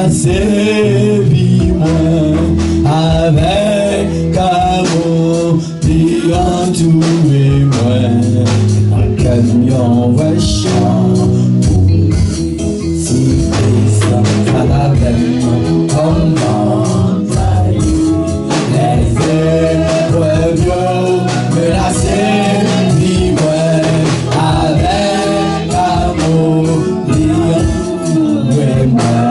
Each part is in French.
servi-moi avec amour, disant tout et moi, un camion va chant pour citer ça à la veine, comment les épreuves me la servi-moi avec amour, disant tout et moi.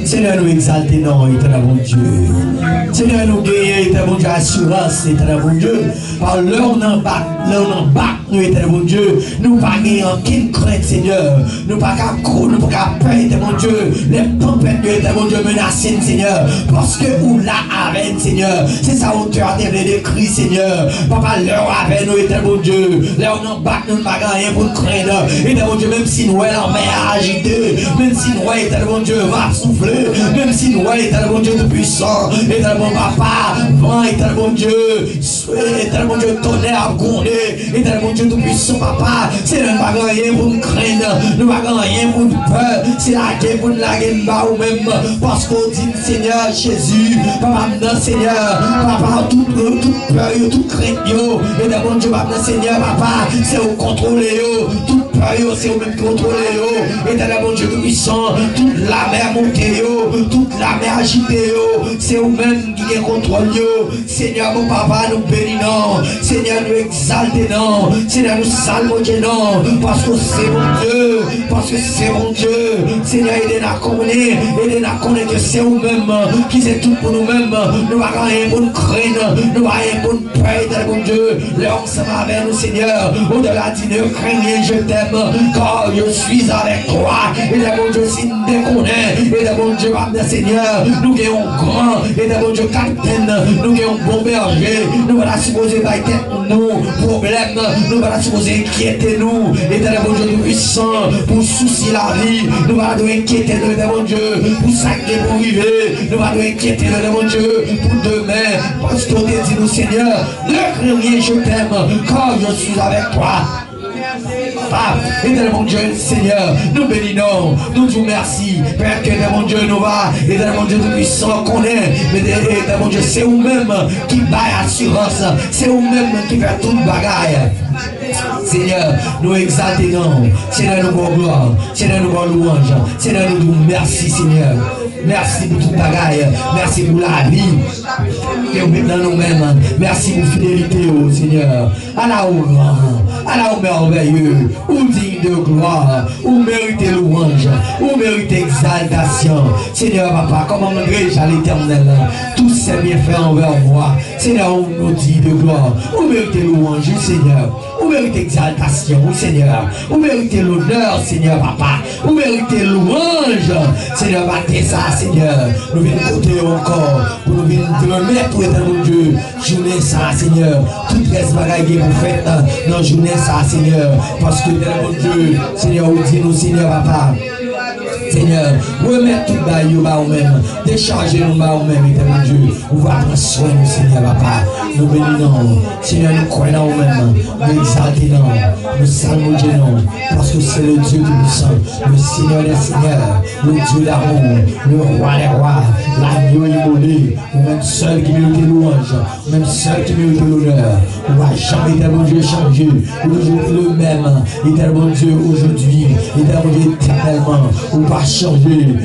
Seigneur, nous exalter non, éternel bon Dieu. Seigneur, nous guérir, éternel bon Dieu, assurance, éternel bon Dieu. Par l'heure on embarque, nous, éternel bon Dieu. Nous pas gagner aucune crainte, Seigneur. Nous pas qu'à courir, nous pas qu'à peur, éternel bon Dieu. Les tempêtes, éternel bon Dieu, menacent, Seigneur. Parce que nous là avec, Seigneur. C'est sa hauteur des cris, Seigneur. Papa, l'heure avec nous, éternel bon Dieu. Là on embarque, nous ne pas gagner pour craindre. Éternel bon Dieu, même si nous est en mer agitée, même si nous est, éternel bon Dieu, va souffler. Même si nous est, éternel bon Dieu, tout puissant. Éternel bon papa, vent, éternel bon Dieu. Éternel bon Dieu, tonnerre, gronder. Éternel bon Dieu, tout puissant, papa. C'est nous pas rien pour nous craindre. Nous pas rien pour nous peur. C'est la guerre pour nous la guerre ou même. Parce qu'on dit, Seigneur Jésus, papa, non, Seigneur, papa, tout peur, tout crainte, éternel bon Dieu, papa, Seigneur, papa, c'est au contrôler, tout peur, c'est au même contrôler, éternel bon Dieu, tout puissant, toute la mer montée, toute la mer agitée, c'est au même qui est contrôle, Seigneur, mon papa, nous bénissons, Seigneur, nous exaltons, Seigneur, nous saluons, non, parce que c'est mon Dieu, parce que c'est mon Dieu, Seigneur, aidez-nous à connaître que c'est nous-mêmes, qui c'est tout pour nous-mêmes, nous n'avons rien pour nous craindre, nous n'avons rien pour nous peur, mon Dieu, l'homme ça va avec nous, Seigneur, au-delà de ne crains rien, je t'aime, car je suis avec toi, et mon Dieu, si nous déconnons, et mon Dieu, Seigneur, nous gagnons grand, et mon Dieu, capitaine, nous gagnons bon berger, nous voilà supposé bailler nous, problème, nous voilà supposé inquiéter nous, et mon Dieu, nous puissants, pour soucier la vie, nous voilà nous inquiéter, mon Dieu, pour sacrer, pour arriver, nous voilà nous inquiéter, mon Dieu, pour demain, parce qu'on te dit, nous, Seigneur, ne crains rien, je t'aime, car je suis avec toi. Papa, éternel mon Dieu, Seigneur, nous bénissons, nous disons merci, Père, que mon Dieu nous va, éternel mon Dieu, tout puissant qu'on est, mais éternel mon Dieu, c'est vous-même qui baille assurance, c'est vous-même qui fait toute bagaille. Seigneur, nous exaltons, Seigneur, nous bon gloire, Seigneur, nous bon louange, Seigneur, nous disons merci, Seigneur. Merci pour toute bagaille, merci pour la vie que vous mettez dans nous-mêmes, merci pour fidélité, oh Seigneur. Allah au grand, Allah au merveilleux, ou digne de gloire, ou méritez louange, ou méritez exaltation. Seigneur, papa, comment me grèche à l'éternel, tous ces bienfaits envers moi. Seigneur, on nous dit de gloire, ou méritez louange, Seigneur, ou méritez exaltation, Seigneur, ou méritez l'honneur, Seigneur, papa, ou méritez louange, Seigneur, battez ça. Seigneur, nous venons côté encore pour nous venir te remettre, éternel Dieu, journée ça, Seigneur, toute reste bagaille que vous faites dans journée ça, Seigneur, parce que éternel Dieu, Seigneur, vous dit nous, Seigneur, papa, Seigneur, remettre tout bas au même, décharger nous bas au même, éternel Dieu. On va prendre soin de nous, Seigneur, papa. Nous bénissons, Seigneur, nous croyons au même, nous exaltons, nous saluons, parce que c'est le Dieu tout puissant, le Seigneur des Seigneurs, le Dieu d'amour, le roi des rois, l'agneau immolé, ou même seul qui mérite louange, ou même seul qui mérite l'honneur. On va jamais, éternel Dieu, changer. Aujourd'hui le même, éternel Dieu, aujourd'hui, éternel Dieu, éternellement. On va changer,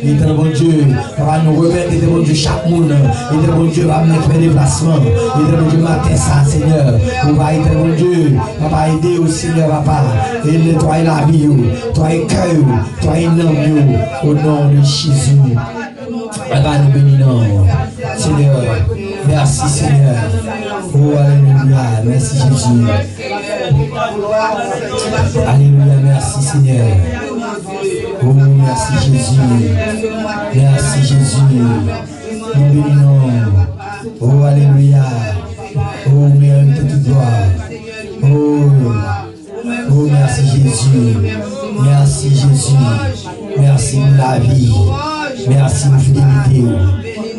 éternel Dieu, on va nous remettre, éternel Dieu, chaque monde, éternel Dieu, va mettre des déplacements, éternel Dieu, matin ça, Seigneur, on va, éternel Dieu, papa, aider au Seigneur, papa, et nettoyer la vie, toi et cœur, toi et l'homme, au nom de Jésus. Papa, nous bénissons, Seigneur, merci Seigneur, oh alléluia, merci Jésus, alléluia, merci Seigneur. Oh, merci Jésus. Merci Jésus. Nous bénissons. Oh, alléluia. Oh, mérite toute gloire. Oh, merci Jésus. Merci Jésus. Merci pour la vie. Merci pour la fidélité.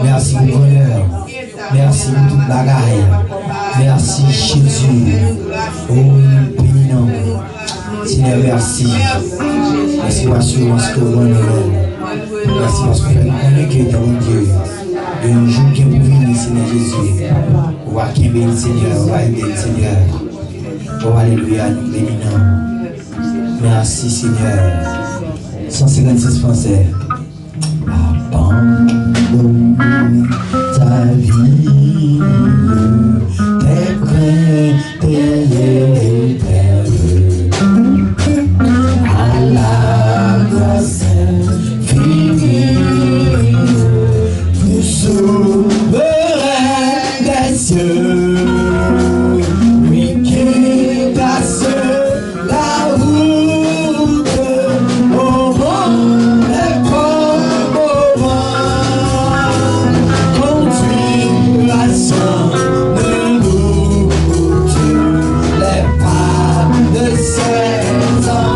Merci pour le bonheur. Merci pour toute bagaille. Merci Jésus. Oh, nous bénissons. Seigneur, merci. Merci pour l'assurance que vous avez. Merci parce que vous connaissez que tu es mon Dieu. Et un jour qui est pour venir, Seigneur Jésus. On va qui bénir, Seigneur. On va aider le Seigneur. Oh, alléluia, nous bénissons. Merci, Seigneur. 156 Français. Abandonne ta vie, tes craintes, tes à la grâce infinie du souverain des cieux, lui qui passe la route au vent et comme au vent, conduit la sang de nous les pas de ses enfants.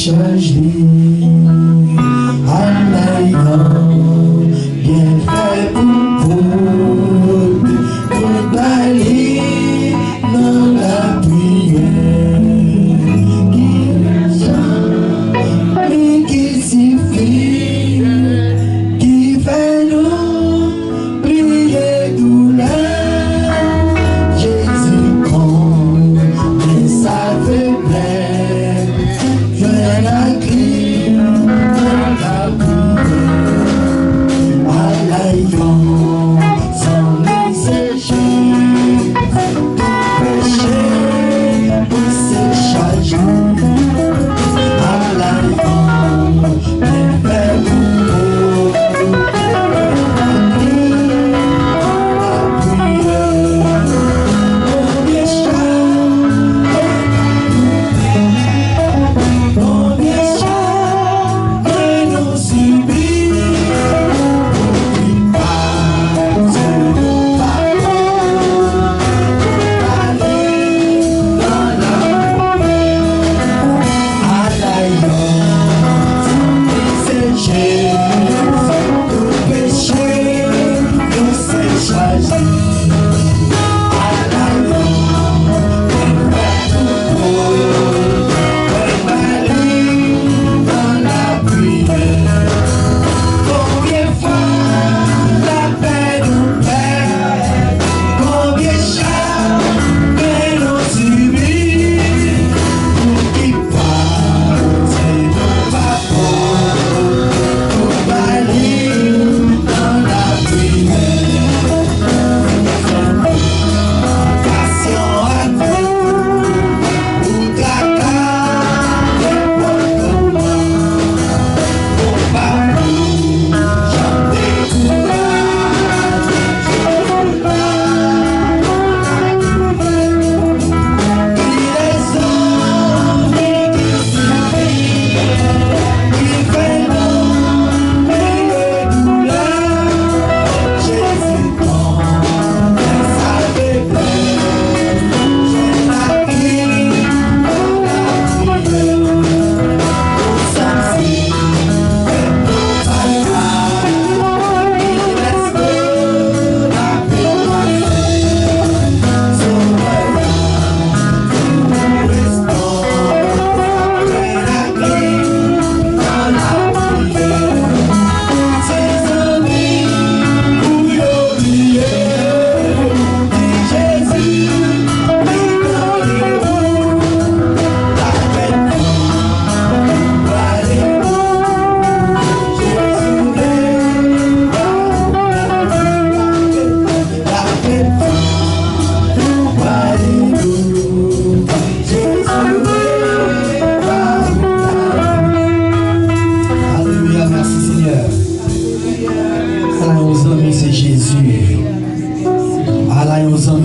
charge bien fait pour vous, pour aller dans la prière, qui suffit, qui fait nous prier douleur. Jésus compte mais sa faiblesse, je la crie dans la prière. Allayons sans nous sécher, tout péché pour séchage. Allayons bien fait pour la prière. Combien chacun nous subit.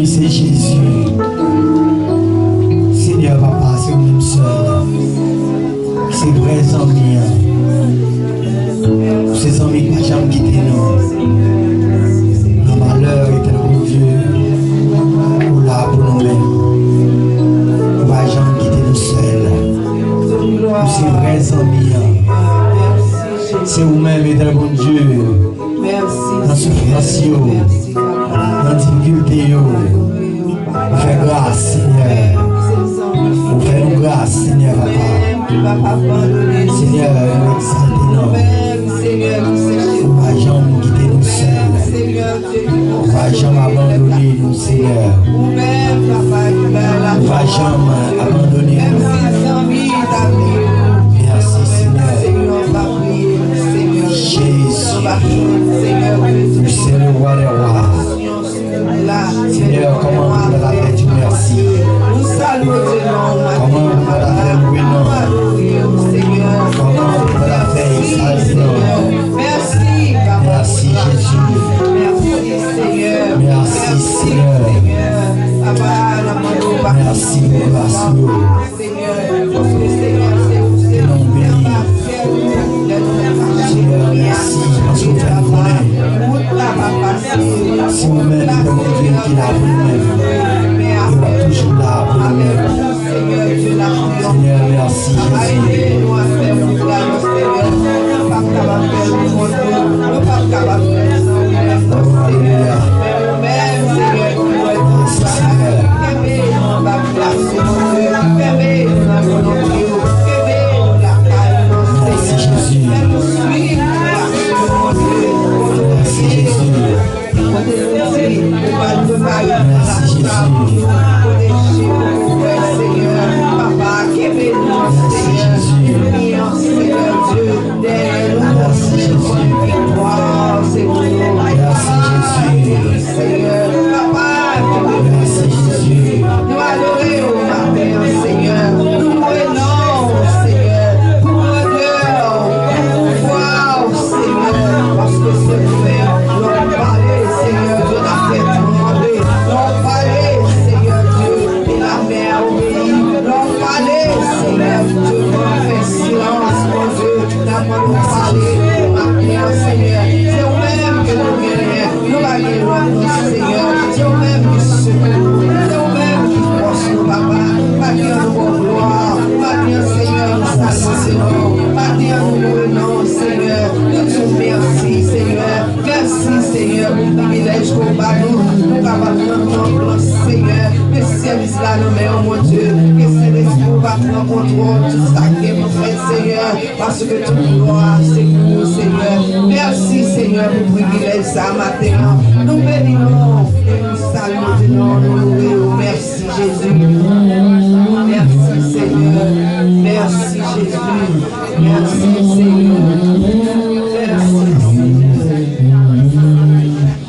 C'est Jésus. Seigneur, papa, c'est nous seul. C'est vrai, amis. Ces amis qui n'ont jamais quitté nous. Le malheur est un bon Dieu. Pour là, pour nous-mêmes. Nous n'avons jamais quitté nous seuls. C'est vrai, amis. C'est vous-même et un bon Dieu. Dans la souffrance, dans la difficulté. Vous faites grâce, Seigneur. Vous faites nous grâce, Seigneur, papa. Seigneur, nous exaltons. Vous ne va jamais quitter nous seuls. Vous ne va jamais abandonner nous, Seigneur. Vous ne va jamais abandonner nous. Merci, Seigneur. Jésus, c'est le roi des rois. Seigneur, comment on peut la faire du merci? Comment on peut la faire louer non? Comment on peut la faire exalter non? Merci Jésus. Merci Seigneur. Merci pour grâce. maman nous parler, maintenant, Seigneur. C'est vous-même que nous gagnons. Nous va gagner, Seigneur. C'est vous-même qui secoue. C'est vous-même qui force nous, papa. Maintenant, nous gloire. Maintenant, Seigneur, nous saluons, Seigneur. Maintenant, nous venons, Seigneur. Nous disons merci, Seigneur. Merci, Seigneur, pour le privilège qu'on va nous. Nous capables de prendre, Seigneur. Le service là, nous mettons, mon Dieu. Que c'est l'esprit va prendre contrôle. Tout ça qui est mon frère, Seigneur. Parce que toute gloire, c'est pour nous, Seigneur. Merci, Seigneur, pour le privilège ça matin. Nous bénissons et nous saluons, nous louons. Merci, Jésus. Merci, Seigneur. Merci, Jésus. Merci, Seigneur.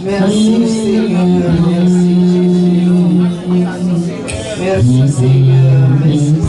Merci, Seigneur. Merci, Jésus. Merci, Seigneur. Merci,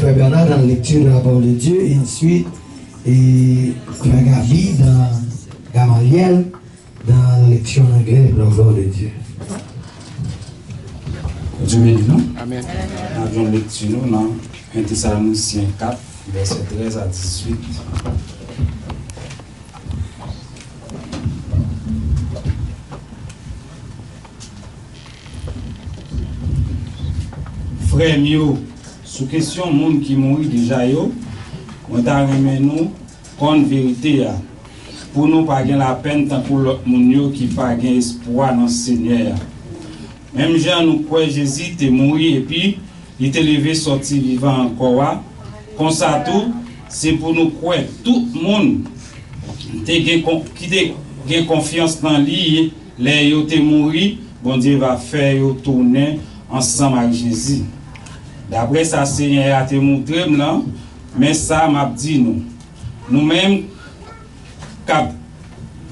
Frère Bernard dans la lecture de la parole de Dieu et ensuite et Frère Gabi dans Gamaliel dans la lecture en anglais de la parole de Dieu. Dieu bénit nous. Amen. Nous avons lecture dans 1 Thessaloniciens 4, verset 13 à 18. Frère Mio, sous question monde qui mourit déjà yo, on t'a remis nous con vérité pour nous pas la peine tant pour l'autre monde qui pas espoir dans le Seigneur. Même Jean nous croit Jésus est mort et puis il est levé sorti vivant encore. Comme ça tout, c'est pour nous croire tout le monde qui a confiance dans lui, les yo te mourir, bon Dieu va faire yo tourner ensemble avec Jésus. D'après ça, Seigneur a te montré là, mais ça m'a dit nous-mêmes, cap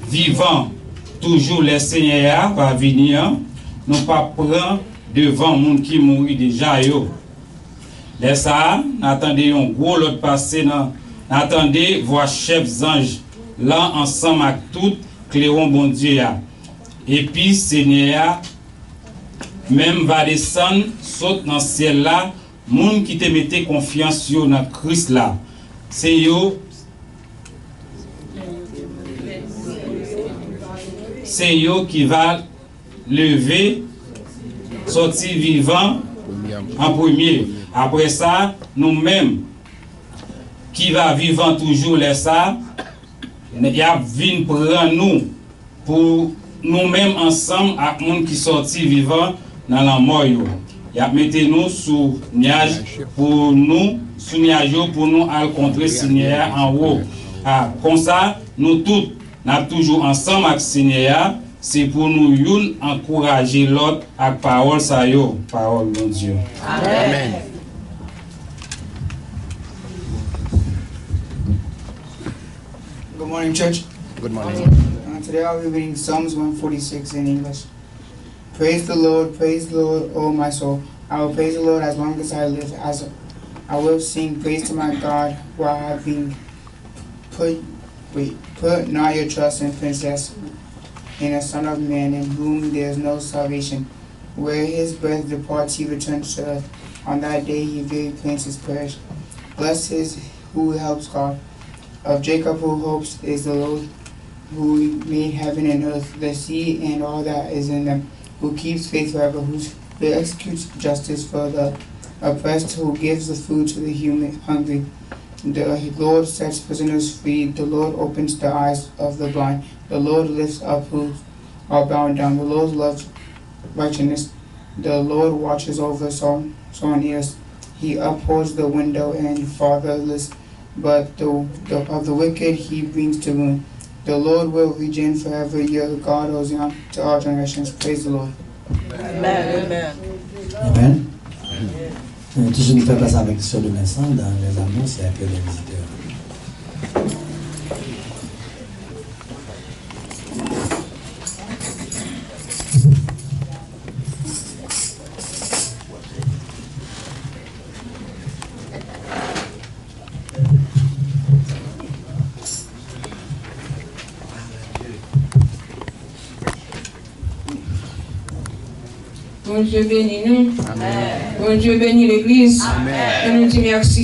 vivant toujours les Seigneur va venir, nous pas prendre devant monde qui mourit déjà yo. Les ça, attendez un gros l'autre passé attendez voir chef ange là ensemble avec tout clairon bon Dieu. Et puis Seigneur même va descendre saute dans le ciel là. Moun qui te mette confiance dans Christ là, c'est yo qui va lever, sortir vivant en premier. Après ça, nous-mêmes qui va vivant toujours les ça, y a vinn prendre nous pour nous-mêmes ensemble avec moun qui sorti vivant dans la mort. Mettez-nous sous nuage pour nous, sous nuage pour nous rencontrer Seigneur en haut. Comme ça, nous tous, nous toujours ensemble avec Seigneur, c'est pour nous encourager l'autre avec parole ça yo, parole de Dieu. Amen. Good morning, church. Good morning. Today I'll be reading Psalms 146 in English. Praise the Lord, O my soul. I will praise the Lord as long as I live. As I will sing praise to my God, while I have been put not your trust in princess, in a son of man, in whom there is no salvation. Where his breath departs, he returns to earth. On that day he very princes perish. Blessed is who helps God. Of Jacob who hopes is the Lord, who made heaven and earth, the sea and all that is in them, who keeps faith forever, who executes justice for the oppressed, who gives the food to the hungry. The Lord sets prisoners free. The Lord opens the eyes of the blind. The Lord lifts up who are bound down. The Lord loves righteousness. The Lord watches over someone ears. He upholds the widow and fatherless, but of the wicked he brings to ruin. The Lord will reign forever. Your God, Hosanna to all generations. Praise the Lord. Amen. Amen. Toujours nous faire passer avec sur le message dans les annonces et accueil des visiteurs. Bon Dieu bénit nous. Amen. Bon Dieu bénit l'Église. Amen. Et nous disons merci